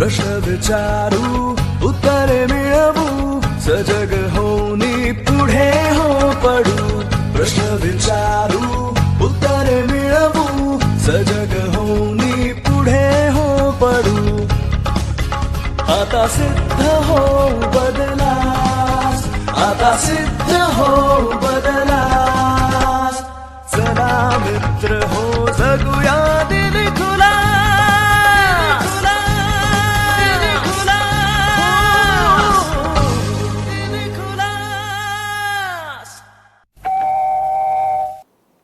प्रश्न विचारू उत्तरे मिळवू सजग होऊनी पुढे हो पडू प्रश्न विचारू उत्तरे मिळवू सजग होऊनी पुढे हो पडू आता सिद्ध हो बदलास आता सिद्ध हो बदलास चला मित्र हो जगूया दिल खुला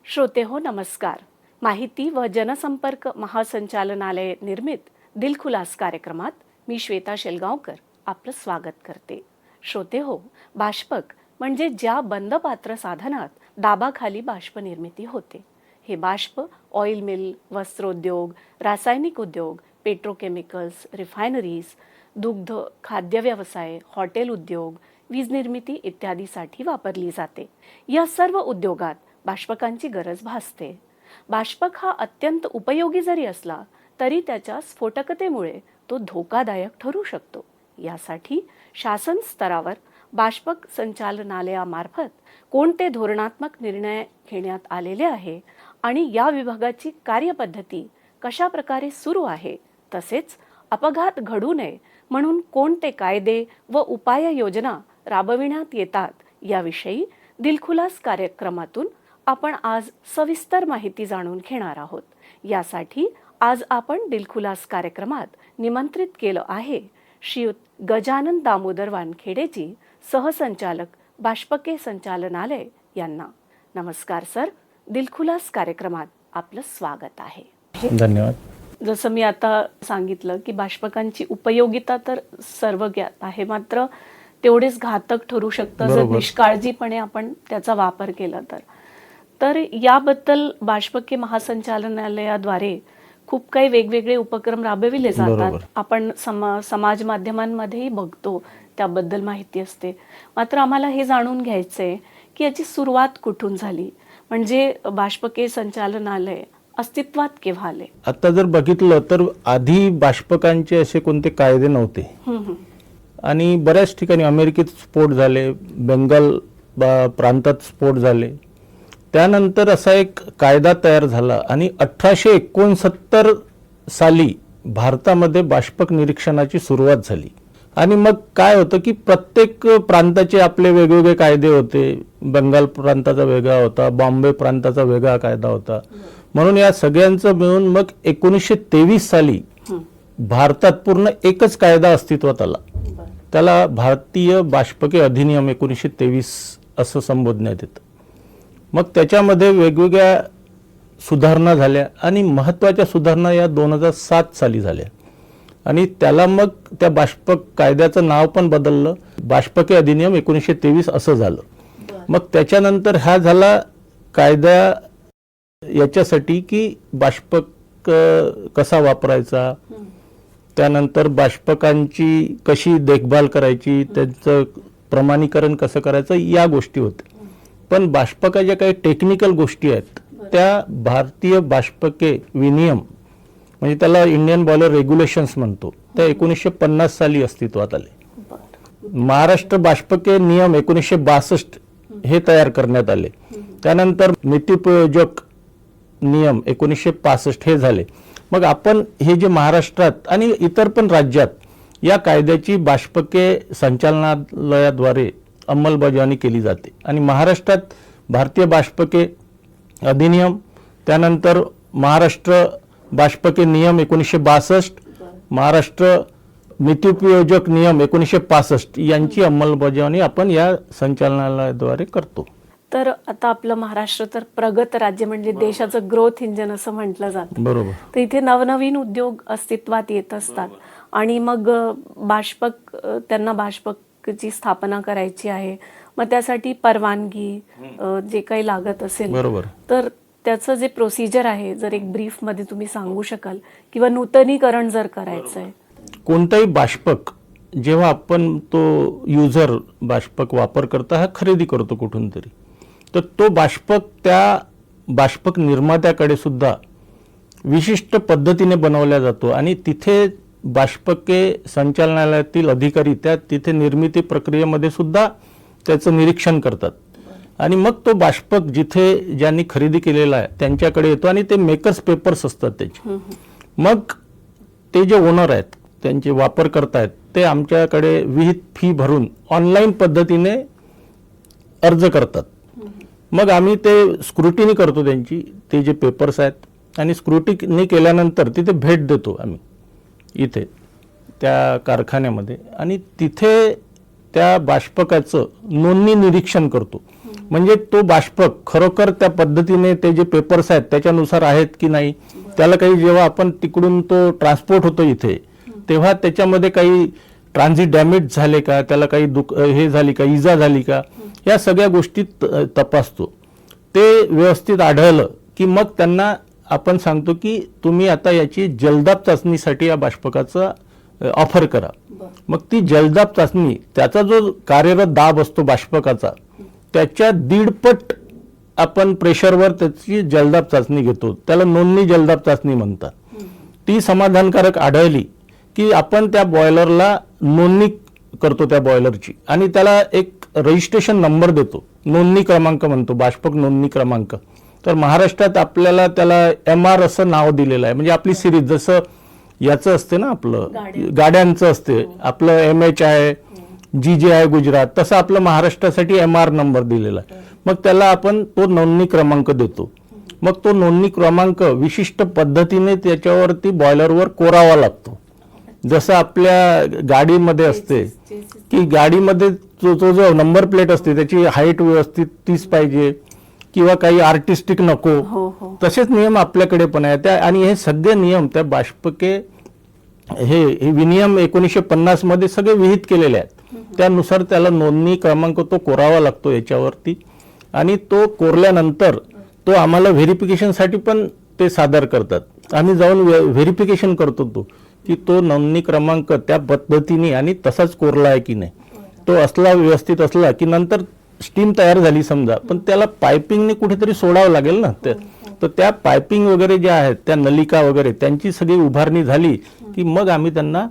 श्रोते हो नमस्कार. माहिती व जनसंपर्क महासंचालनालय निर्मित दिलखुलास कार्यक्रमात मी श्वेता शेलगावकर आपलं स्वागत करते. श्रोते हो, बाष्पक म्हणजे ज्या बंद पात्र साधनात दाबाखाली बाष्प निर्मिती होते. हे बाष्प ऑइल मिल, वस्त्रोद्योग, रासायनिक उद्योग, पेट्रोकेमिकल्स, रिफायनरीज, दुग्ध, खाद्य व्यवसाय, हॉटेल उद्योग, वीज निर्मिती इत्यादीसाठी वापरली जाते. या सर्व उद्योगात बाष्पकांची गरज भासते. बाष्पक हा अत्यंत उपयोगी जरी असला तरी त्याच्या स्फोटकतेमुळे तो धोकादायक ठरू शकतो. यासाठी शासन स्तरावर बाष्पक संचालनालयामार्फत कोणते धोरणात्मक निर्णय घेण्यात आलेले आहे आणि या विभागाची कार्यपद्धती कशा प्रकारे सुरू आहे, तसेच अपघात घडू नये म्हणून कोणते कायदे व उपाययोजना राबविण्यात येतात याविषयी दिलखुलास कार्यक्रमातून आपण आज सविस्तर माहिती जाणून घेणार आहोत. यासाठी आज आपण दिलखुलास कार्यक्रमात निमंत्रित केलं आहे श्रीयुत गजानन दामोदर वानखेडेजी, सहसंचालक बाष्पके संचालनालय यांना. नमस्कार सर, दिलखुलास कार्यक्रमात आपलं स्वागत आहे. धन्यवाद. जसं मी आता सांगितलं की बाष्पकांची उपयोगिता तर सर्व ज्ञात आहे, मात्र तेवढेच घातक ठरू शकतं जर निष्काळजीपणे आपण त्याचा वापर केला तर याबद्दल बाष्पके महासंचालनालयाद्वारे खूप काही वेगवेगळे उपक्रम राबविले जातात. आपण समाज माध्यमांमध्येही बघतो, त्याबद्दल माहिती असते. मात्र आम्हाला हे जाणून घ्यायचंय की याची सुरुवात कुठून झाली, म्हणजे बाष्पके संचालनालय अस्तित्वात केव्हा आले? आता जर बघितलं तर आधी बाष्पकांचे असे कोणते कायदे नव्हते आणि बऱ्याच ठिकाणी अमेरिकेत स्फोट झाले, बेंगाल प्रांतात स्फोट झाले. त्यानंतर असा एक कायदा तयार झाला आणि 1869 साली भारतामध्ये बाष्पक निरीक्षणाची सुरुवात झाली. आणि मग काय होतं की प्रत्येक प्रांताचे आपले वेगवेगळे कायदे होते. बंगाल प्रांताचा वेगळा होता, बॉम्बे प्रांताचा वेगळा कायदा होता. म्हणून या सगळ्यांचं मिळून मग 1923 साली भारतात पूर्ण एकच कायदा अस्तित्वात आला. त्याला भारतीय बाष्पके अधिनियम 1923 असं संबोधण्यात येतं. मग त्याच्यामध्ये वेगवेगळ्या सुधारणा झाल्या आणि महत्त्वाच्या सुधारणा या 2007 साली झाल्या आणि त्याला मग त्या बाष्पक कायद्याचं नाव पण बदललं, बाष्पके अधिनियम 1923 असं झालं. मग त्याच्यानंतर हा झाला कायदा याच्यासाठी की बाष्पक कसा वापरायचा, त्यानंतर बाष्पकांची कशी देखभाल करायची, त्यांचं प्रमाणीकरण कसं करायचं, या गोष्टी होत्या. पण बाष्पकाच्या काही टेक्निकल गोष्टी आहेत त्या भारतीय बाष्पके विनियम म्हणजे त्याला इंडियन बॉयलर रेग्युलेशन्स म्हणतो, त्या 1950 साली अस्तित्वात आले. महाराष्ट्र बाष्पके नियम 1962 हे तयार करण्यात आले. त्यानंतर नीतिप्रयोजक नियम 1965 हे झाले. मग आपण हे जे महाराष्ट्रात आणि इतर पण राज्यात या कायद्याची बाष्पके संचालनालयाद्वारे अंमलबजावणी केली जाते. आणि महाराष्ट्रात भारतीय बाष्पके अधिनियम, त्यानंतर महाराष्ट्र बाष्पके नियम 1962, महाराष्ट्र नीतिप्रयोजक नियम 1965 यांची अंमलबजावणी आपण या संचालनालयाद्वारे करतो. तर आता आपलं महाराष्ट्र तर प्रगत राज्य म्हणजे देशाचं ग्रोथ इंजन असं म्हटलं जातं. बरोबर. तर इथे नवनवीन उद्योग अस्तित्वात येत असतात आणि मग बाष्पक त्यांना बाष्पकची स्थापना करायची आहे, मग त्यासाठी परवानगी जे काही लागत असेल तर त्याचं जे प्रोसिजर आहे जर एक ब्रीफ मध्ये तुम्ही सांगू शकाल, किंवा नूतनीकरण जर करायचं आहे. कोणताही बाष्पक जेव्हा आपण तो युजर बाष्पक वापरकर्ता हा खरेदी करतो कुठून तरी, तर तो बाष्पक त्या बाष्पक निर्मात्याकडे सुद्धा विशिष्ट पद्धतीने बनवला जातो आणि तिथे बाष्पके संचालनालयातील अधिकारी त्या तिथे निर्मिती प्रक्रियेमध्ये सुद्धा त्याचं निरीक्षण करतात आणि मग तो बाष्पक जिथे ज्यांनी खरेदी केलेला आहे त्यांच्याकडे येतो आणि ते मेकर्स पेपर्स असतात त्याचे. मग ते जे ओनर आहेत त्यांचे वापरकर्ता आहेत ते आमच्याकडे विहित फी भरून ऑनलाईन पद्धतीने अर्ज करतात. मग आम्ही ते स्क्रुटिनी करतो त्यांची ते जे पेपर्स आहेत आणि स्क्रुटिनी केल्यानंतर तिथे भेट देतो आम्ही इथे त्या कारखान्यामध्ये आणि तिथे त्या बाष्पकाचं नोंदणी निरीक्षण करतो. म्हणजे तो बाष्पक खरोखर त्या पद्धतीने ते जे पेपर्स आहेत त्याच्यानुसार आहेत की नाही. त्याला काही जेव्हा आपण तिकडून तो ट्रान्सपोर्ट होतो इथे तेव्हा त्याच्यामध्ये काही ट्रान्झिट डॅमेज झाले का, त्याला काही हे झाली का, इजा झाली का, या सगळ्या गोष्टी तपासतो. ते व्यवस्थित आढळलं की मग त्यांना आपण सांगतो की तुम्ही आता याची जलदाब चाचणीसाठी या बाष्पकाचा ऑफर करा. मग ती जलदाब चाचणी त्याचा जो कार्यरत दाब असतो बाष्पकाचा त्याच्या 1.5 पट आपण प्रेशरवर त्याची जलदाब चाचणी घेतो. त्याला नोंदणी जलदाब चाचणी म्हणतात. ती समाधानकारक आढळली की आपण त्या बॉयलरला नोंदणी करतो त्या बॉयलरची आणि त्याला एक रजिस्ट्रेशन नंबर देतो. नोंदणी क्रमांक म्हणतो, बाष्पक नोंदणी क्रमांक. तर महाराष्ट्रात आपल्याला त्याला MR असं नाव दिलेलं आहे. म्हणजे आपली सिरीज जसं याचं असते ना आपलं गाड्यांचं असते आपलं MH आहे, GJ आहे गुजरात, तसं आपलं महाराष्ट्रासाठी MR नंबर दिलेला आहे. मग त्याला आपण तो नोंदणी क्रमांक देतो. मग तो नोंदणी क्रमांक विशिष्ट पद्धतीने त्याच्यावरती बॉयलरवर कोरावा लागतो. जसं आपल्या गाडीमध्ये असते की गाडीमध्ये तो जो नंबर प्लेट असते त्याची हाईट व्यवस्थित 30 पाहिजे किंवा काही आर्टिस्टिक नको, तसेच नियम आपल्याकडे पण आहे त्या. आणि हे सगळे नियम त्या बाष्पके हे विनियम 1950 मध्ये सगळे विहित केलेले आहेत. त्यानुसार त्याला नोंदणी क्रमांक तो कोरावा लागतो याच्यावरती आणि तो कोरल्यानंतर तो आम्हाला व्हेरिफिकेशनसाठी पण ते सादर करतात. आम्ही जाऊन व्हेरिफिकेशन करतो की तो नोंदणी क्रमांक त्या पद्धतीने आणि तसाच कोरला आहे की नाही. तो असला व्यवस्थित असला की नंतर स्टीम तयार झाली समजा, पण त्याला पायपिंगने कुठेतरी सोडावं लागेल ना. तर त्या पायपिंग वगैरे ज्या आहेत त्या नलिका वगैरे त्यांची सगळी उभारणी झाली की मग आम्ही त्यांना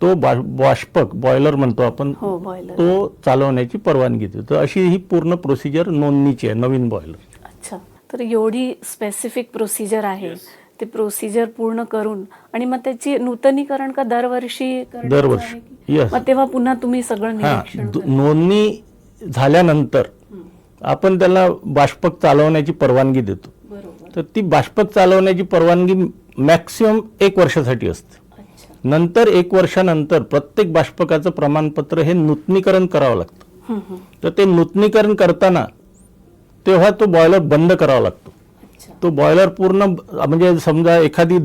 तो बाष्पक बॉयलर म्हणतो आपण तो चालवण्याची परवानगी देतो. तर अशी ही पूर्ण प्रोसिजर नोंदणीची आहे नवीन बॉयलर. अच्छा, तर एवढी स्पेसिफिक प्रोसिजर आहे. ते प्रोसिजर पूर्ण करून आणि मग त्याची नूतनीकरण का दरवर्षी यस. मग तेव्हा पुन्हा तुम्ही सगळं निरीक्षण नोंदणी झाल्यानंतर आपण त्याला बाष्पक चालवण्याची परवानगी देतो. तर ती बाष्पक चालवण्याची परवानगी मॅक्सिमम 1 वर्षासाठी असते. नंतर 1 वर्षानंतर प्रत्येक बाष्पकाचं प्रमाणपत्र हे नूतनीकरण करावं लागतं. तर ते नूतनीकरण करताना तेव्हा तो बॉयलर बंद करावा लागतो. तो बॉयलर पूर्ण म्हणजे समजा एखादी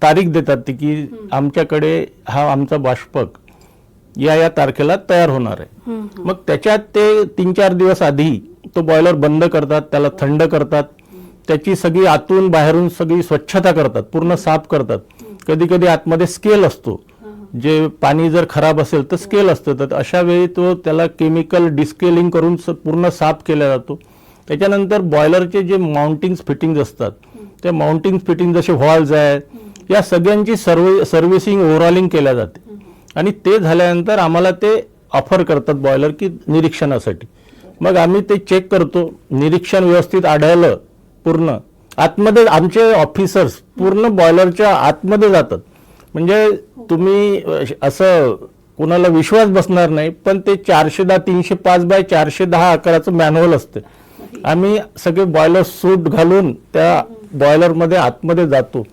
तारीख देतात की आमच्याकडे हा आमचा बाष्पक या तारखेला तयार होणार आहे. मग त्याच्यात ते 3-4 दिवस आधी तो बॉयलर बंद करतात, त्याला थंड करतात, त्याची सगळी आतून बाहेरून सगळी स्वच्छता करतात, पूर्ण साफ करतात. कधी कधी आतमध्ये स्केल असतो, जे पाणी जर खराब असेल तर स्केल असतं. तर अशा वेळी तो त्याला केमिकल डिस्केलिंग करून पूर्ण साफ केला जातो. त्याच्यानंतर बॉयलरचे जे माउंटिंग्स फिटिंग्स असतात त्या माउंटिंग फिटिंग जसे व्हॉल्व्ज आहेत या सगळ्यांची सर्व्हिसिंग ओव्हरऑलिंग केल्या जाते. आणि ते झाल्यानंतर आम्हाला ते ऑफर करतात बॉयलर की निरीक्षणासाठी. मग आम्ही ते चेक करतो. निरीक्षण व्यवस्थित आढळलं पूर्ण आतमध्ये आमचे ऑफिसर्स पूर्ण बॉयलरच्या आतमध्ये जातात. म्हणजे तुम्ही असं कोणाला विश्वास बसणार नाही, पण ते 410 305/410 आकाराचं मॅन्युअल असते. आम्ही सगळे बॉयलर सूट घालून त्या बॉयलरमध्ये आतमध्ये जातो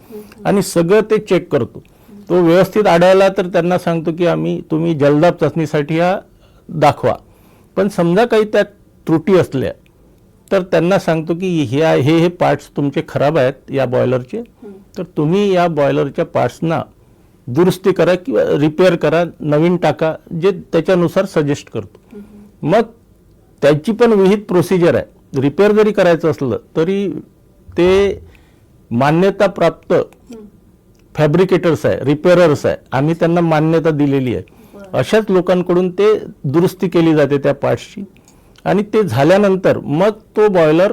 आणि सगळं ते चेक करतो. तो व्यवस्थित आढळला तर त्यांना सांगतो की तुम्ही जलदाब चाचणीसाठी हा दाखवा. पण समजा काही त्यात त्रुटी असल्या तर त्यांना सांगतो की हे पार्ट्स तुमचे खराब आहेत या बॉयलरचे, तर तुम्ही या बॉयलरच्या पार्ट्सना दुरुस्ती करा किंवा रिपेअर करा, नवीन टाका, जे त्याच्यानुसार सजेस्ट करतो. मग त्याची पण विहित प्रोसिजर आहे. रिपेअर जरी करायचं असलं तरी ते मान्यता प्राप्त फॅब्रिकेटर्स आहे, रिपेअरर्स आहे, आम्ही त्यांना मान्यता दिलेली आहे. अशाच लोकांकडून ते दुरुस्ती केली जाते त्या पार्ट्सची. आणि ते झाल्यानंतर मग तो बॉयलर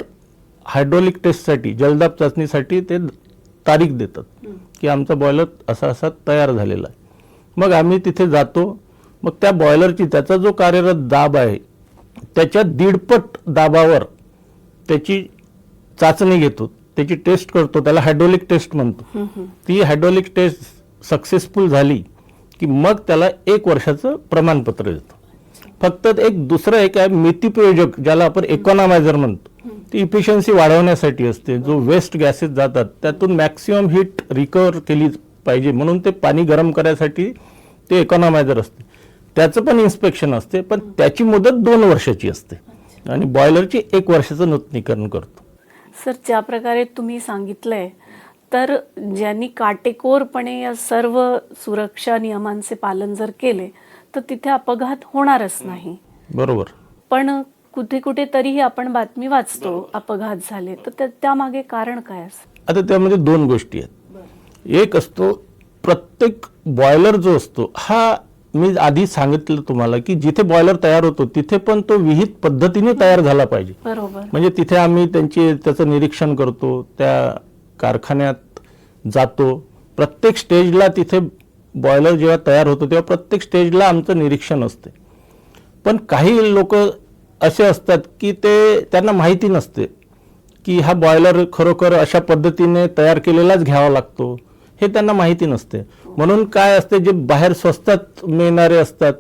हायड्रोलिक टेस्टसाठी जलदाब चाचणीसाठी ते तारीख देतात की आमचा बॉयलर असा तयार झालेला आहे. मग आम्ही तिथे जातो, मग त्या बॉयलरची त्याचा जो कार्यरत दाब आहे त्याच्या 1.5पट दाबावर त्याची चाचणी घेतो, त्याची टेस्ट करतो, त्याला हायड्रोलिक टेस्ट म्हणतो. ती हायड्रोलिक टेस्ट सक्सेसफुल झाली की मग त्याला 1 वर्षाचं प्रमाणपत्र देतो. फक्त एक दुसरं एक आहे मितीप्रयोजक, ज्याला आपण इकॉनॉमायझर म्हणतो. ती इफिशियन्सी वाढवण्यासाठी असते. जो वेस्ट गॅसेस जातात त्यातून मॅक्सिमम हीट रिकवर केली पाहिजे म्हणून ते पाणी गरम करायसाठी ते इकॉनॉमायझर असते. त्याचं पण इन्स्पेक्शन असते, पण त्याची मुदत 2 वर्षाची असते आणि बॉयलरची 1 वर्षाचं नूतनीकरण करतो. सर, ज्या प्रकारे तुम्ही सांगितलंय, तर ज्यांनी काटेकोरपणे या सर्व सुरक्षा नियमांचे पालन जर केले तर तिथे अपघात होणारच नाही. बरोबर. पण कुठे कुठे तरीही आपण बातमी वाचतो अपघात झाले, तर त्यामागे कारण काय असतं? आता त्यामध्ये 2 गोष्टी आहेत. एक असतो प्रत्येक बॉयलर जो असतो हा, मी आधी सांगितलं तुम्हाला की जिथे बॉयलर तयार होतो तिथे पण तो विहित पद्धतीने तयार झाला पाहिजे. बरोबर. म्हणजे तिथे आम्ही त्याचं निरीक्षण करतो, त्या कारखान्यात जातो, प्रत्येक स्टेजला तिथे बॉयलर जेव्हा तयार होतो तेव्हा प्रत्येक स्टेजला आमचं निरीक्षण असते. पण काही लोक असे असतात की त्यांना माहिती नसते की हा बॉयलर खरोखर अशा पद्धतीने तयार केलेलाच घ्यावा लागतो, हे त्यांना माहिती नसते. म्हणून काय असते, जे बाहेर स्वस्तात मिळणारे असतात,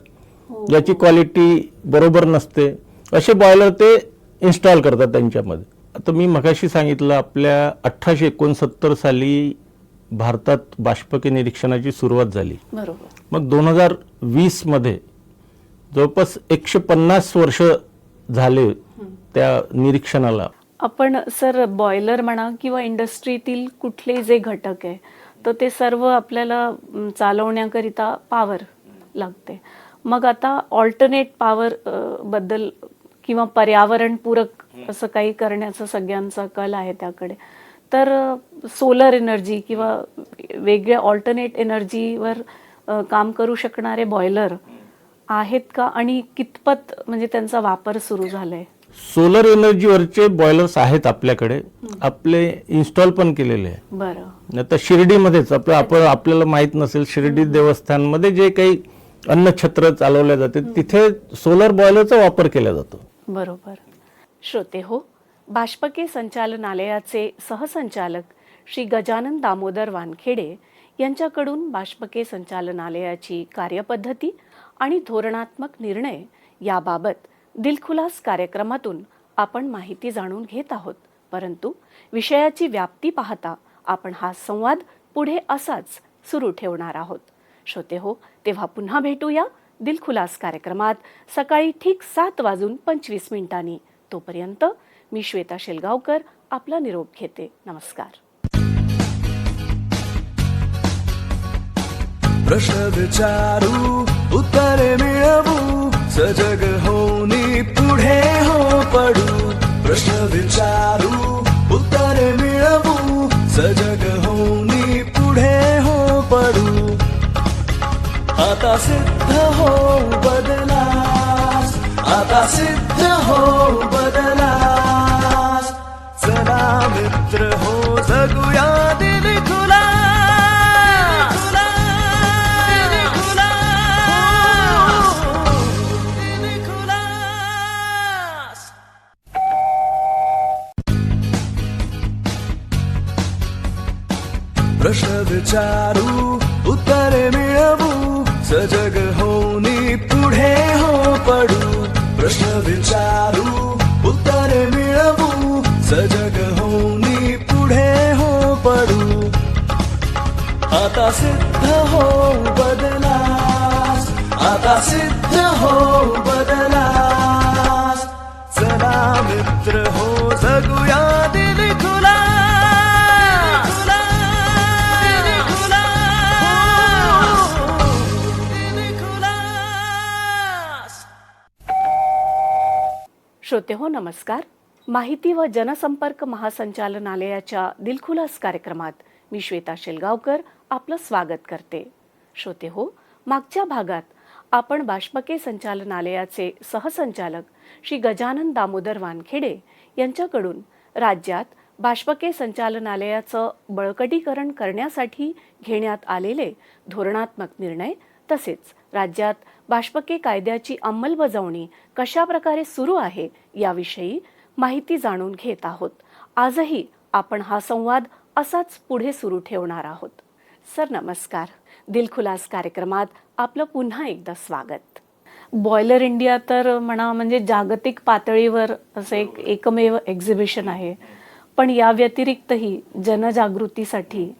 ज्याची क्वालिटी बरोबर नसते, असे बॉयलर ते इन्स्टॉल करतात त्यांच्यामध्ये. आता मी मगाशी सांगितलं आपल्या 1869 साली भारतात बाष्पके निरीक्षणाची सुरुवात झाली. बरोबर. मग 2020 मध्ये जवळपास 150 वर्ष झाले त्या निरीक्षणाला. आपण सर बॉयलर म्हणा किंवा इंडस्ट्रीतील कुठले जे घटक आहे तर ते सर्व आपल्याला चालवण्याकरिता पॉवर लागते. मग आता ऑल्टरनेट पॉवर बद्दल किंवा पर्यावरणपूरक असं काही करण्याचा सगळ्यांचा कल आहे त्याकडे. तर सोलर एनर्जी किंवा वेगळ्या ऑल्टरनेट एनर्जीवर काम करू शकणारे बॉयलर आहेत का आणि कितपत म्हणजे त्यांचा वापर सुरू झालाय? सोलर एनर्जीवरचे बॉयलर्स आहेत आपल्याकडे, आपले इन्स्टॉल पण केलेले आहे. बरं. आता शिर्डीमध्येच आपल्याला माहित नसेल, शिर्डी देवस्थानमध्ये जे काही अन्नछत्र चालवल्या जाते तिथे सोलर बॉयलरचा वापर केला जातो. बरोबर. श्रोते हो, बाष्पके संचालनालयाचे सहसंचालक श्री गजानन दामोदर वानखेडे यांच्याकडून बाष्पके संचालनालयाची कार्यपद्धती आणि धोरणात्मक निर्णय याबाबत दिलखुलास कार्यक्रमातून आपण माहिती जाणून घेत आहोत. परंतु विषयाची व्याप्ती पाहता आपण हा संवाद पुढे असाच सुरू ठेवणार आहोत. श्रोते हो, तेव्हा पुन्हा भेटूया दिलखुलास कार्यक्रमात सकाळी ठीक 7:25 तोपर्यंत मी श्वेता शेलगावकर आपला निरोप घेते. नमस्कार. प्रश्न विचारू उत्तरे मिळवू सजग होऊनी पुढे हो पडू. प्रश्न विचारू उत्तरे मिळवू सजग होऊनी पुढे हो पडू. आता सिद्ध हो बदलास, आता सिद्ध हो बदलास. चला मित्र हो जगूया दिलखुलास. प्रश्न विचारू उत्तरे मिळवू सजग होऊनी पुढे हो पडू. प्रश्न विचारू उत्तरे मिळवू सजग होऊनी पुढे हो पडू. आता सिद्ध हो बदलास, आता सिद्ध हो बदलास. चला मित्र हो जगूया दिलखुलास. श्रोते हो, नमस्कार. माहिती व जनसंपर्क महासंचालनालयाच्या दिलखुलास कार्यक्रमात मी श्वेता शेलगावकर आपलं स्वागत करते. श्रोते हो, मागच्या भागात आपण बाष्पके संचालनालयाचे सहसंचालक श्री गजानन दामोदर वानखेडे यांच्याकडून राज्यात बाष्पके संचालनालयाचं बळकटीकरण करण्यासाठी घेण्यात आलेले धोरणात्मक निर्णय तसेच राज्यात बाष्पके कायद्याची अंमलबजावणी कशा प्रकारे सुरू आहे याविषयी माहिती जाणून घेत आहोत. आजही आपण हा संवाद असाच पुढे सुरू ठेवणार आहोत. सर नमस्कार. दिलखुलास कार्यक्रमात आपलं पुन्हा एकदा स्वागत. बॉयलर इंडिया तर म्हणा म्हणजे जागतिक पातळीवर असं एकमेव एक्झिबिशन आहे, पण या व्यतिरिक्तही जनजागृतीसाठी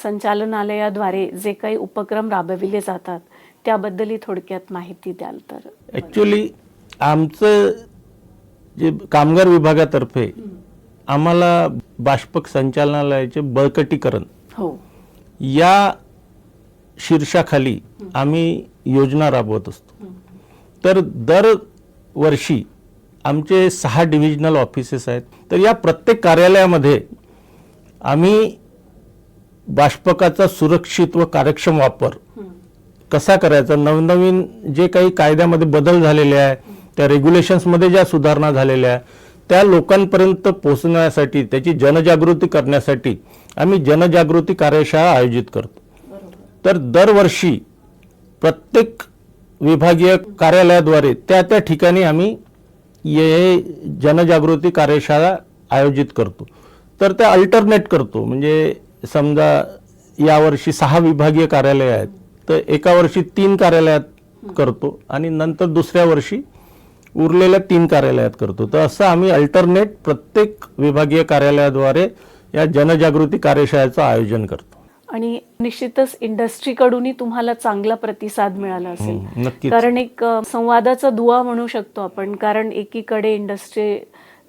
संचालनालयाद्वारे जे काही उपक्रम राबविले जातात त्याबद्दलही थोडक्यात माहिती द्याल तर. ॲक्च्युली आमचं जे कामगार विभागातर्फे आम्हाला बाष्पक संचालनालयाचे बळकटीकरण या शीर्षाखाली आम्ही योजना राबवत असतो. तर दरवर्षी आमचे 6 डिव्हिजनल ऑफिसेस आहेत. तर या प्रत्येक कार्यालयामध्ये आम्ही बाष्पकाचा सुरक्षित व कार्यक्षम वापर कसा करायचा, नवनवीन जे काही कायद्यामध्ये बदल झालेले आहे, त्या रेग्युलेशन्समध्ये ज्या सुधारणा झालेल्या आहे त्या लोकांपर्यंत पोहोचण्यासाठी, त्याची जनजागृती करण्यासाठी आम्ही जनजागृती कार्यशाळा आयोजित करतो. तर दरवर्षी प्रत्येक विभागीय कार्यालयाद्वारे त्या ठिकाणी आम्ही हे जनजागृती कार्यशाळा आयोजित करतो. तर त्या अल्टरनेट करतो. म्हणजे समजा यावर्षी 6 विभागीय कार्यालय आहेत, तर एका वर्षी 3 कार्यालयात करतो आणि नंतर दुसऱ्या वर्षी उरलेल्या 3 कार्यालयात करतो. तर असं आम्ही अल्टरनेट प्रत्येक विभागीय कार्यालयाद्वारे या जनजागृती कार्यशाळेचं आयोजन करतो. आणि निश्चितच इंडस्ट्रीकडूनही तुम्हाला चांगला प्रतिसाद मिळाला असेल. नक्कीच. कारण एक संवादाचा दुवा म्हणू शकतो आपण. कारण एकीकडे इंडस्ट्री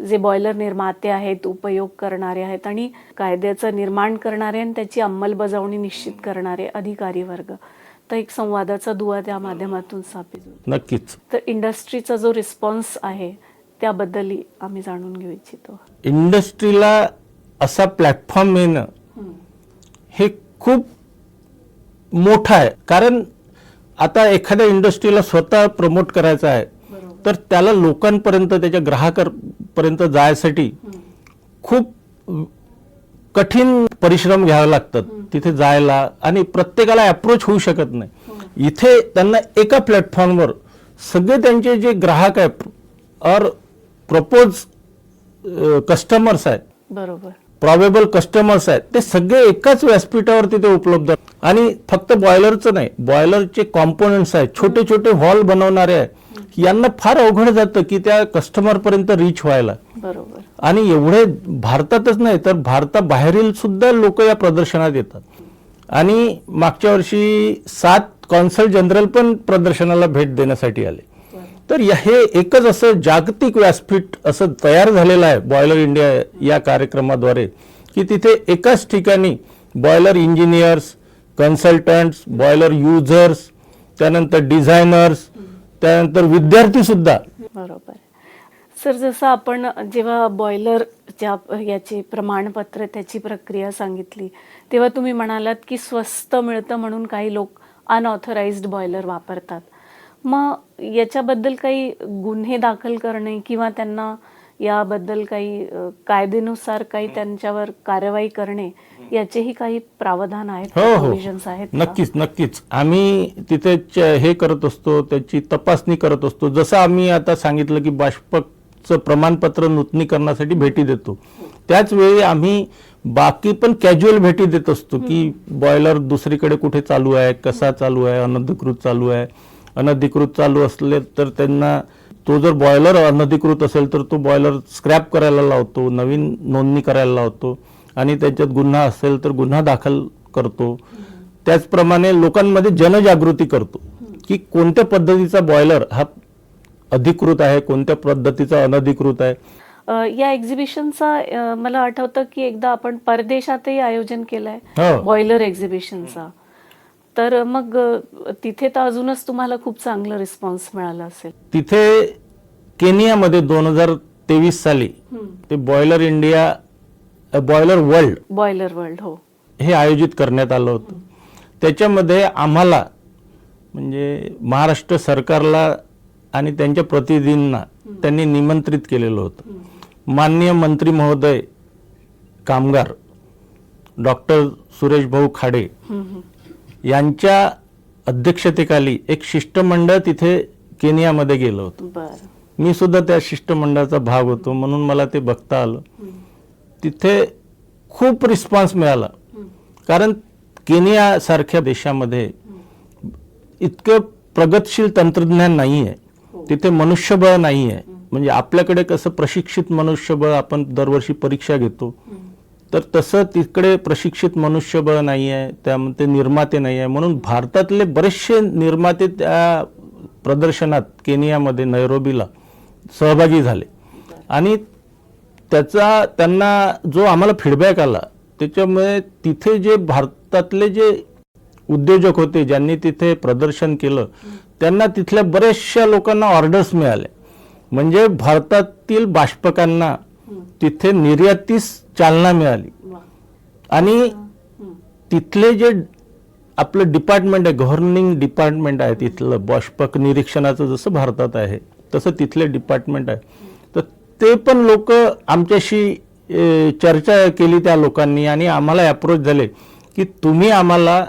जे बॉयलर निर्माते आहेत, उपयोग करणारे आहेत आणि कायद्याचं निर्माण करणारे आणि त्याची अंमलबजावणी निश्चित करणारे अधिकारी वर्ग, तर एक संवादाचा दुवा त्या माध्यमातून स्थापित होतो. नक्कीच. तर इंडस्ट्रीचा जो रिस्पॉन्स आहे त्याबद्दलही आम्ही जाणून घेऊ इच्छितो. इंडस्ट्रीला असा प्लॅटफॉर्म मिळणं हे खूप मोठं आहे. कारण आता एखाद्या इंडस्ट्रीला स्वतः प्रमोट करायचं आहे तर त्याला लोकांपर्यंत, त्याच्या ग्राहकांपर्यंत जायसाठी खूप कठीण परिश्रम घ्यावे लागतात तिथे जायला आणि प्रत्येकाला अप्रोच होऊ शकत नाही. इथे त्यांना एका प्लॅटफॉर्मवर सगळे त्यांचे जे ग्राहक आहेत और प्रपोज कस्टमर्स आहेत, बरोबर, प्रॉबेबल कस्टमर्स आहेत, ते सगळे एकाच व्यासपीठावर तिथे उपलब्ध आहेत. आणि फक्त बॉयलरचं नाही, बॉयलरचे कॉम्पोनंट्स आहेत, छोटे छोटे हॉल बनवणारे आहेत, यांना फार अवघड जातं की त्या कस्टमर पर्यंत रीच व्हायला. बरोबर. आणि एवढे भारतातच नाही तर भारताबाहेरील सुद्धा लोक या प्रदर्शनात येतात. आणि मागच्या वर्षी 7 कॉन्सल जनरल पण प्रदर्शनाला भेट देण्यासाठी आले. तर हे एकच असं जागतिक व्यासपीठ असं तयार झालेलं आहे बॉयलर इंडिया या कार्यक्रमाद्वारे की तिथे एकाच ठिकाणी boiler engineers, consultants, boiler users, त्यानंतर डिझायनर्स, त्यानंतर विद्यार्थी सुद्धा. बरोबर. सर, जसं आपण जेव्हा बॉयलरच्या याचे प्रमाणपत्र, त्याची प्रक्रिया सांगितली तेव्हा तुम्ही म्हणालात की स्वस्त मिळतं म्हणून काही लोक अनऑथराइज्ड बॉयलर वापरतात. मग याच्याबद्दल काही गुन्हे दाखल करणे किंवा त्यांना याबद्दल काही कायदेनुसार काही त्यांच्यावर कारवाई करणे याचेही काही प्रावधान आहेत, प्रोव्हिजन्स आहेत? नक्कीच नक्कीच. आम्ही तिथे हे करत असतो, त्याची तपासणी करत असतो. जसं आम्ही आता सांगितलं की बाष्पकचं प्रमाणपत्र नूतनीकरणासाठी भेटी देतो, त्याच वेळी आम्ही बाकी पण कॅज्युअल भेटी देत असतो की बॉयलर दुसरीकडे कुठे चालू आहे, कसा चालू आहे, अनधिकृत चालू आहे. अनधिकृत चालू असले तर त्यांना, तो जर बॉयलर अनधिकृत असेल तर तो बॉयलर स्क्रॅप करायला लावतो, नवीन नोंदणी करायला लावतो आणि त्याच्यात गुन्हा असेल तर गुन्हा दाखल करतो. त्याचप्रमाणे लोकांमध्ये जनजागृती करतो की कोणत्या पद्धतीचा बॉयलर हा अधिकृत आहे, कोणत्या पद्धतीचा अनधिकृत आहे. या एक्झिबिशनचा मला आठवतं की एकदा आपण परदेशातही आयोजन केलंय बॉयलर एक्झिबिशनचा. तर मग तिथे तर अजूनच तुम्हाला खूप चांगला रिस्पॉन्स मिळाला असेल. तिथे केनियामध्ये 2023 साली ते बॉयलर इंडिया, बॉयलर वर्ल्ड हो, हे आयोजित करण्यात आलं होतं. त्याच्यामध्ये आम्हाला म्हणजे महाराष्ट्र सरकारला आणि त्यांच्या प्रतिनिधींना त्यांनी निमंत्रित केलेलं होतं. माननीय मंत्री महोदय कामगार डॉक्टर सुरेश भाऊ खाडे यांच्या अध्यक्षतेखाली एक शिष्टमंडळ तिथे केनियामध्ये गेलं होतं. बर. मी सुद्धा त्या शिष्टमंडळाचा भाग होतो, म्हणून मला ते बघता आलं. तिथे खूप रिस्पॉन्स मिळाला, कारण केनिया सारख्या देशामध्ये इतकं प्रगतशील तंत्रज्ञान नाही आहे, तिथे मनुष्यबळ नाही आहे. म्हणजे आपल्याकडे कसं प्रशिक्षित मनुष्यबळ आपण दरवर्षी परीक्षा घेतो, तर तसं तिकडे प्रशिक्षित मनुष्यबळ नाही आहे, त्यामध्ये निर्माते नाही आहे. म्हणून भारतातले बरेचसे निर्माते त्या प्रदर्शनात केनियामध्ये नैरोबीला सहभागी झाले. आणि त्याचा त्यांना जो आम्हाला फीडबॅक आला, त्याच्यामुळे तिथे जे भारतातले जे उद्योजक होते ज्यांनी तिथे प्रदर्शन केलं, त्यांना तिथल्या बऱ्याचशा लोकांना ऑर्डर्स मिळाल्या. म्हणजे भारतातील बाष्पकांना तिथे निर्यातीस चालना मिळाली. आणि तिथले जे आपलं डिपार्टमेंट आहे, गव्हर्निंग डिपार्टमेंट आहे तिथलं, बाष्पक निरीक्षणाचं जसं भारतात आहे तसं तिथले डिपार्टमेंट आहे. तर ते पण लोक आमच्याशी चर्चा केली त्या लोकांनी, आणि आम्हाला अप्रोच झाले की तुम्ही आम्हाला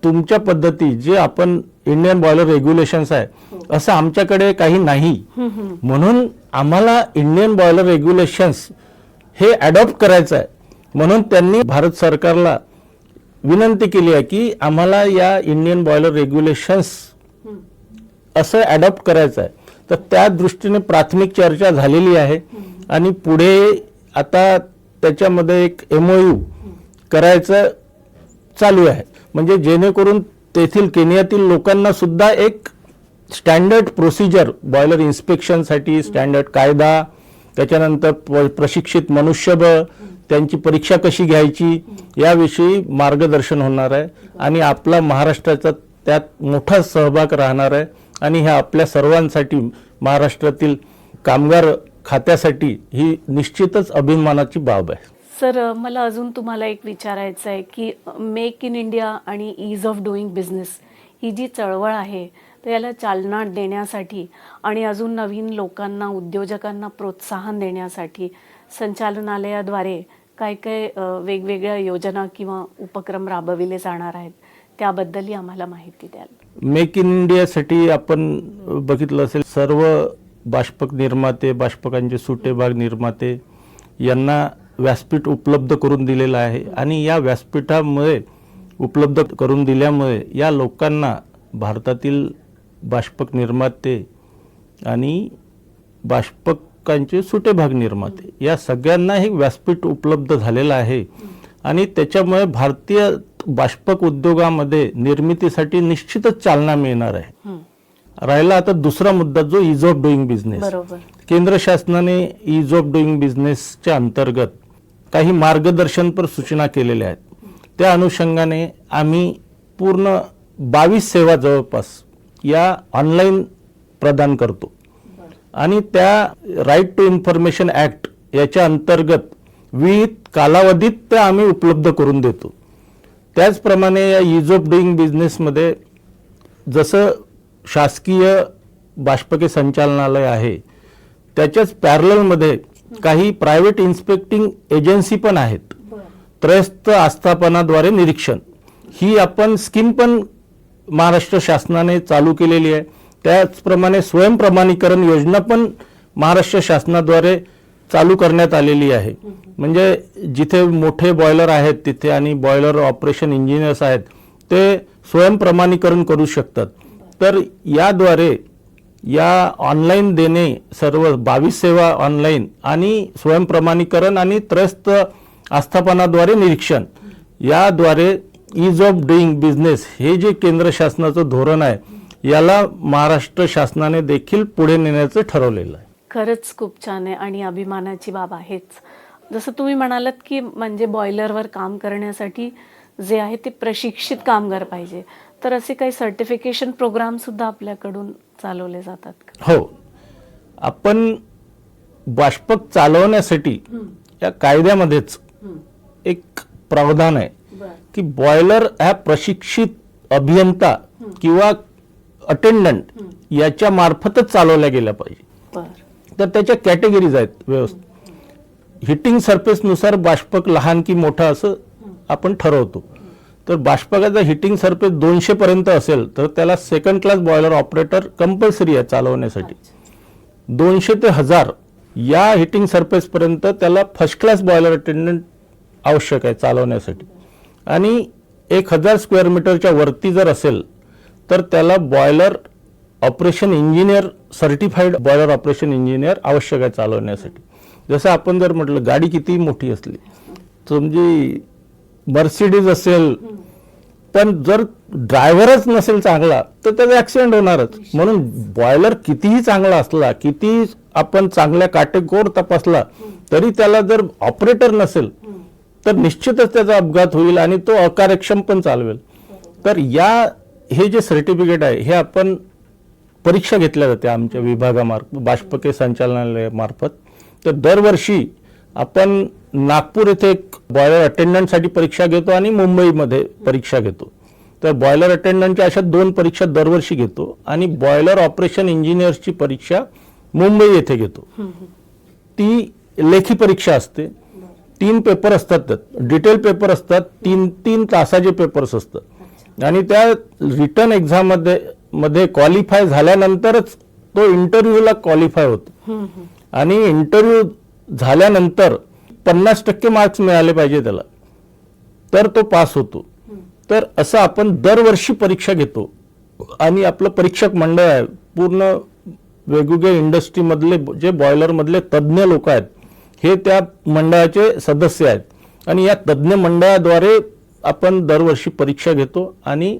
तुमच्या पद्धती जे आपण इंडियन बॉयलर रेग्युलेशन्स आहे असं आमच्याकडे काही नाही, म्हणून आम्हाला इंडियन बॉयलर रेग्युलेशन्स हे अडॉप्ट करायचं आहे. म्हणून त्यांनी भारत सरकारला विनंती केली आहे की आम्हाला या इंडियन बॉयलर रेग्युलेशन्स असं अडॉप्ट करायचं आहे. तर त्या दृष्टीने प्राथमिक चर्चा झालेली आहे, आणि पुढे आता त्याच्यामध्ये एक MOU करायचं चालू आहे. म्हणजे जेणेकरून तेथील केनियातील लोकांना सुद्धा एक स्टँडर्ड प्रोसिजर, बॉयलर इन्स्पेक्शनसाठी स्टँडर्ड कायदा, त्याच्यानंतर प्रशिक्षित मनुष्यबळ, त्यांची परीक्षा कशी घ्यायची याविषयी मार्गदर्शन होणार आहे. आणि आपला महाराष्ट्राचा त्यात मोठा सहभाग राहणार आहे. आणि ह्या आपल्या सर्वांसाठी, महाराष्ट्रातील कामगार खात्यासाठी ही निश्चितच अभिमानाची बाब आहे. सर, मला अजून तुम्हाला एक विचारायचं आहे की मेक इन इंडिया आणि ईज ऑफ डुईंग बिझनेस ही जी चळवळ आहे, तर याला चालना देण्यासाठी आणि अजून नवीन लोकांना, उद्योजकांना प्रोत्साहन देण्यासाठी संचालनालयाद्वारे काय काय वेगवेगळ्या योजना किंवा उपक्रम राबविले जाणार आहेत, त्याबद्दलही आम्हाला माहिती द्याल. मेक इन इंडियासाठी आपण बघितलं असेल, सर्व बाष्पक निर्माते, बाष्पकांचे सुटे भाग निर्माते यांना व्यासपीठ उपलब्ध करून दिलेलं आहे. आणि या व्यासपीठामुळे उपलब्ध करून दिल्यामुळे या लोकांना, भारतातील बाष्पक निर्माते आणि बाष्पकांचे सुटे भाग निर्माते या सगळ्यांना हे व्यासपीठ उपलब्ध झालेलं आहे. आणि त्याच्यामुळे भारतीय बाष्पक उद्योगामध्ये निर्मितीसाठी निश्चितच चालना मिळणार आहे. राहिला आता दुसरा मुद्दा, जो ईज ऑफ डुईंग बिझनेस. केंद्र शासनाने ईज ऑफ डुईंग बिझनेसच्या अंतर्गत काही मार्गदर्शनपर सूचना केलेल्या आहेत. त्या अनुषंगाने आम्ही पूर्ण 22 सेवा जवळपास या ऑनलाईन प्रदान करतो. आणि त्या राईट टू इन्फॉर्मेशन ॲक्ट याच्या अंतर्गत विविध कालावधीत त्या आम्ही उपलब्ध करून देतो. त्याचप्रमाणे या ईज ऑफ डुईंग बिझनेसमध्ये जसं शासकीय बाष्पके संचालनालय आहे, त्याच्याच पॅरललमध्ये काही प्रायव्हेट इन्स्पेक्टिंग एजन्सी पण आहेत. त्रयस्थ आस्थापनाद्वारे निरीक्षण ही आपण स्कीम पण महाराष्ट्र शासनाने चालू केलेली आहे. त्याचप्रमाणे स्वयंप्रमाणीकरण योजना पण महाराष्ट्र शासनाद्वारे चालू करण्यात आलेली आहे. म्हणजे जिथे मोठे बॉयलर आहेत तिथे आणि बॉयलर ऑपरेशन इंजिनियर्स आहेत, ते स्वयंप्रमाणीकरण करू शकतात. तर याद्वारे या ऑनलाईन देणे, सर्व 22 सेवा ऑनलाईन आणि स्वयंप्रमाणीकरण आणि त्रयस्थ आस्थापनाद्वारे निरीक्षण याद्वारे ईज ऑफ डुईंग बिझनेस हे जे केंद्र शासनाचं धोरण आहे, याला महाराष्ट्र शासनाने देखील पुढे नेण्याचं ठरवलेलं आहे. खरंच खूप छान आहे आणि अभिमानाची बाब आहेच. जसं तुम्ही म्हणालात की म्हणजे बॉयलरवर काम करण्यासाठी जे आहे ते प्रशिक्षित कामगार पाहिजे, तर असे काही सर्टिफिकेशन प्रोग्राम सुद्धा आपल्याकडून चालवले जातात का? हो, आपण बाष्पक चालवण्यासाठी या कायद्यामध्येच एक प्रावधान आहे की बॉयलर ह्या प्रशिक्षित अभियंता किंवा अटेंडंट याच्या मार्फतच चालवल्या गेल्या पाहिजे. तर त्याच्या कॅटेगरीज आहेत व्यवस्थित. हिटिंग सरफेसनुसार बाष्पक लहान की मोठा असं आपण ठरवतो. तर बाष्पकाचा हिटिंग सरफेस 200 पर्यंत असेल तर त्याला second class boiler operator compulsory आहे चालवण्यासाठी. 200 ते 1000 या हिटिंग सरफेस पर्यंत त्याला फर्स्ट क्लास बॉयलर अटेंडंट आवश्यक आहे चालवण्यासाठी. आणि 1000 स्क्वेअर मीटरच्या वरती जर असेल तर त्याला boiler operation engineer, certified boiler operation engineer आवश्यक आहे चालवण्यासाठी. जसं आपण जर म्हटलं गाडी किती मोठी असली, समजी मर्सिडीज असेल, पण जर ड्रायव्हरच नसेल चांगला तर त्याचा ॲक्सिडेंट होणारच. म्हणून बॉयलर कितीही चांगला असला, किती आपण चांगल्या काटेकोर तपासला, तरी त्याला जर ऑपरेटर नसेल तर निश्चितच त्याचा अपघात होईल आणि तो अकार्यक्षम पण चालवेल. तर हे जे सर्टिफिकेट आहे हे आपण परीक्षा घेतल्या जाते आमच्या विभागामार्फत, बाष्पके संचालनालयामार्फत. तर दरवर्षी आपण नागपूर येथे एक बॉयलर अटेंडंटसाठी परीक्षा घेतो आणि मुंबईमध्ये परीक्षा घेतो. तर बॉयलर अटेंडंटच्या अशा 2 परीक्षा दरवर्षी घेतो आणि बॉयलर ऑपरेशन इंजिनियर्सची परीक्षा मुंबई येथे घेतो. ती लेखी परीक्षा असते. 3 पेपर असतात, त्यात डिटेल पेपर असतात, 3 तासाचे पेपर्स असतात. आणि त्या रिटर्न एक्झाम मध्ये क्वालिफाय झाल्यानंतरच तो इंटरव्ह्यूला क्वालिफाय होतो. आणि इंटरव्ह्यू झाल्यानंतर 50% मार्क्स मिळाले पाहिजे त्याला, तर तो पास होतो. तर असं आपण दरवर्षी परीक्षा घेतो. आणि आपलं परीक्षक मंडळ आहे, पूर्ण वेगवेगळ्या इंडस्ट्रीमधले जे बॉयलरमधले तज्ज्ञ लोक आहेत हे त्या मंडळाचे सदस्य आहेत. आणि या तज्ज्ञ मंडळाद्वारे आपण दरवर्षी परीक्षा घेतो आणि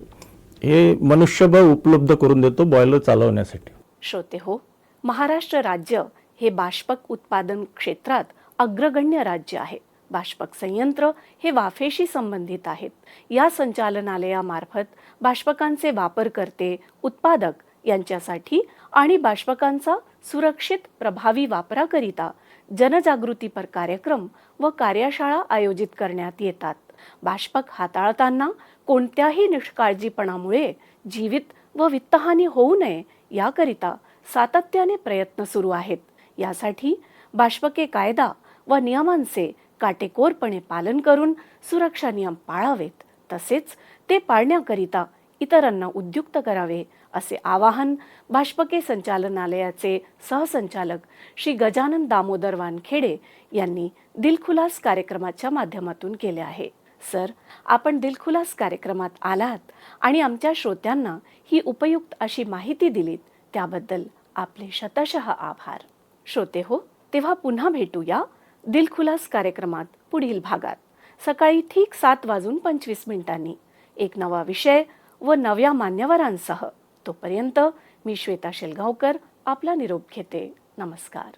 हे मनुष्यबळ उपलब्ध करून देतो बॉयलर चालवण्यासाठी. श्रोते हो, महाराष्ट्र राज्य हे बाष्पक उत्पादन क्षेत्रात अग्रगण्य राज्य आहे. बाष्पक संयंत्र हे वाफेशी संबंधित आहेत. या संचालनालयामार्फत बाष्पकांचे वापरकर्ते, उत्पादक यांच्यासाठी आणि बाष्पकांचा सुरक्षित प्रभावी वापराकरिता जनजागृतीपर कार्यक्रम व कार्यशाळा आयोजित करण्यात येतात. बाष्पक हाताळताना कोणत्याही निष्काळजीपणामुळे जीवित व वित्तहानी होऊ नये याकरिता सातत्याने प्रयत्न सुरू आहेत. यासाठी बाष्पके कायदा व नियमांचे काटेकोरपणे पालन करून सुरक्षा नियम पाळावेत, तसेच ते पाळण्याकरिता इतरांना उद्युक्त करावे असे आवाहन बाष्पके संचालनालयाचे सहसंचालक श्री गजानन दामोदर वानखेडे यांनी दिलखुलास कार्यक्रमाच्या माध्यमातून केले आहे. सर, आपण दिलखुलास कार्यक्रमात आलात आणि आमच्या श्रोत्यांना ही उपयुक्त अशी माहिती दिलीत त्याबद्दल आपले शतशः आभार. श्रोते हो, तेव्हा पुन्हा भेटूया दिलखुलास कार्यक्रमात पुढील भागात सकाळी ठीक 7:25 एक नवा विषय व नव्या मान्यवरांसह. तोपर्यंत मी श्वेता शेलगावकर आपला निरोप घेते. नमस्कार.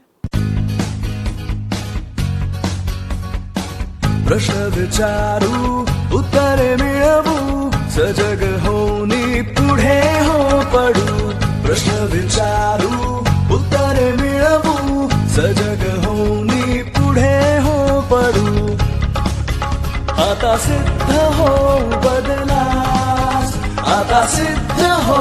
प्रश्न विचारू, उत्तरे मिळवू, सजग होऊनी पुढे हो पडू. प्रश्न विचारू, उत्तरे मिळवू, सजग होऊनी पुढे हो पडू. आता सिद्ध हो बदलास, आता सिद्ध हो